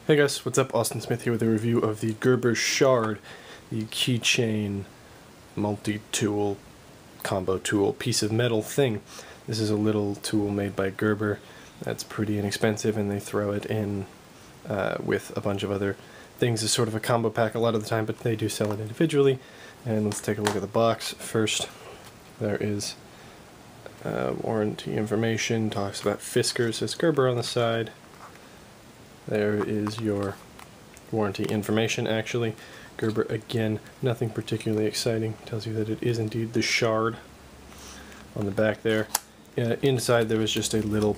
Hey guys, what's up? Austin Smith here with a review of the Gerber Shard, the keychain multi-tool combo tool piece of metal thing. This is a little tool made by Gerber that's pretty inexpensive, and they throw it in with a bunch of other things as sort of a combo pack a lot of the time, but they do sell it individually. And let's take a look at the box first. There is warranty information, talks about Fisker, says Gerber on the side. There is your warranty information, actually. Gerber, again, nothing particularly exciting. Tells you that it is indeed the Shard on the back there. Inside there was just a little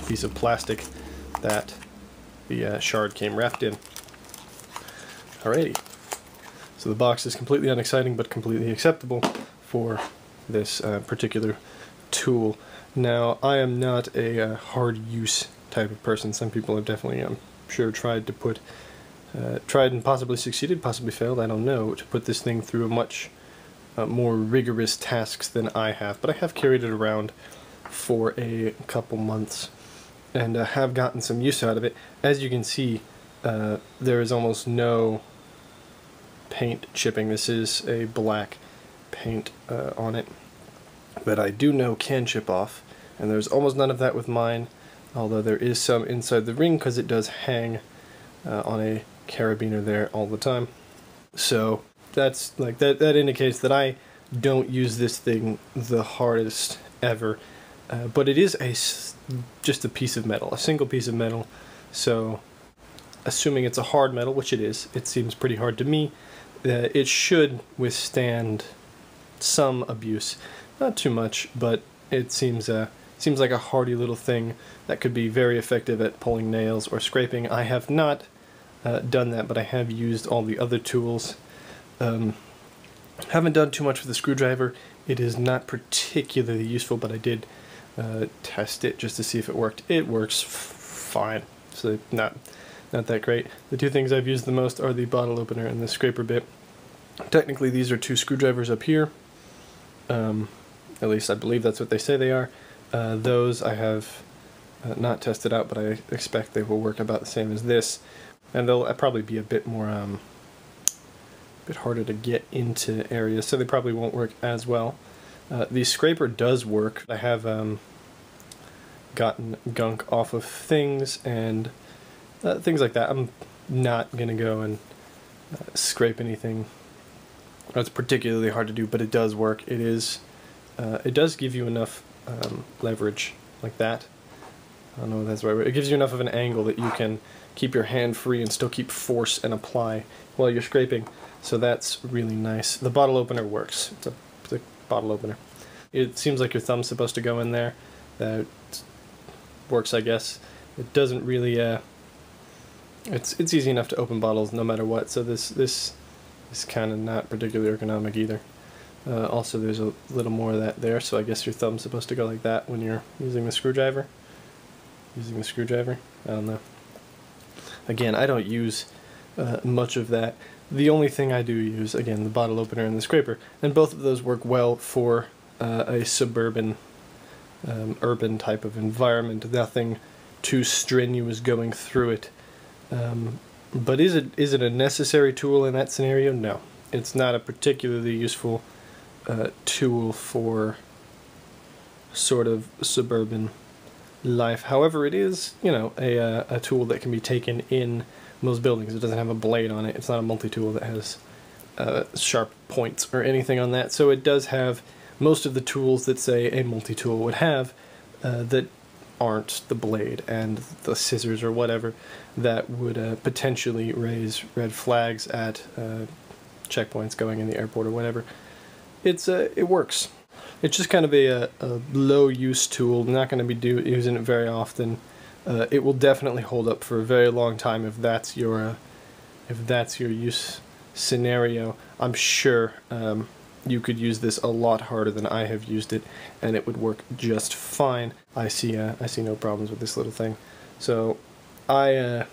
piece of plastic that the Shard came wrapped in. Alrighty. So the box is completely unexciting but completely acceptable for this particular tool. Now, I am not a hard use type of person. Some people have definitely, I'm sure, tried and possibly succeeded, possibly failed, I don't know, to put this thing through a much more rigorous tasks than I have. But I have carried it around for a couple months and have gotten some use out of it. As you can see, there is almost no paint chipping. This is a black paint on it that I do know can chip off, and there's almost none of that with mine. Although there is some inside the ring because it does hang on a carabiner there all the time. So that's like that indicates that I don't use this thing the hardest ever. But it is just a piece of metal, a single piece of metal. So assuming it's a hard metal, which it is, it seems pretty hard to me, it should withstand some abuse. Not too much, but it seems like a hardy little thing that could be very effective at pulling nails or scraping. I have not done that, but I have used all the other tools. Haven't done too much with the screwdriver. It is not particularly useful, but I did test it just to see if it worked. It works fine, so not that great. The two things I've used the most are the bottle opener and the scraper bit. Technically, these are two screwdrivers up here. At least I believe that's what they say they are. Those I have not tested out, but I expect they will work about the same as this, and they'll probably be a bit more, bit harder to get into areas, so they probably won't work as well. The scraper does work. I have gotten gunk off of things and things like that. I'm not gonna go and scrape anything that's particularly hard to do, but it does work. It does give you enough leverage like that. I don't know if that's the right way. It gives you enough of an angle that you can keep your hand free and still keep force and apply while you're scraping. So that's really nice. The bottle opener works. It's a bottle opener. It seems like your thumb's supposed to go in there. That works, I guess. It doesn't really. It's easy enough to open bottles no matter what. So this is kind of not particularly ergonomic either. Also, there's a little more of that there, so I guess your thumb's supposed to go like that when you're using the screwdriver. I don't know. Again, I don't use much of that. The only thing I do use, again, the bottle opener and the scraper, and both of those work well for a suburban, urban type of environment. Nothing too strenuous going through it. But is it a necessary tool in that scenario? No. It's not a particularly useful tool for sort of suburban life. However, it is, you know, a tool that can be taken in most buildings. It doesn't have a blade on it. It's not a multi-tool that has sharp points or anything on that. So it does have most of the tools that, say, a multi-tool would have that aren't the blade and the scissors or whatever that would potentially raise red flags at checkpoints going in the airport or whatever. It works. It's just kind of a low-use tool. Not going to be using it very often. It will definitely hold up for a very long time if that's your use scenario. I'm sure you could use this a lot harder than I have used it, and it would work just fine. I see no problems with this little thing. So I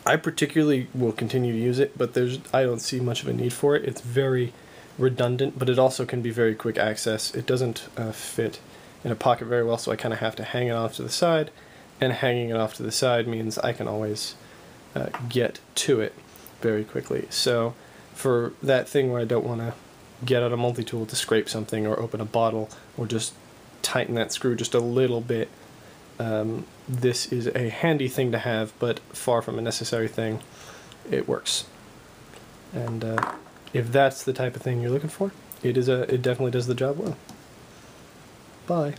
particularly will continue to use it, but I don't see much of a need for it. It's very redundant, but it also can be very quick access. It doesn't fit in a pocket very well, so I kind of have to hang it off to the side, and hanging it off to the side means I can always get to it very quickly. So for that thing where I don't want to get out a multi-tool to scrape something or open a bottle or just tighten that screw just a little bit, this is a handy thing to have, but far from a necessary thing. It works. And if that's the type of thing you're looking for, it definitely does the job well. Bye.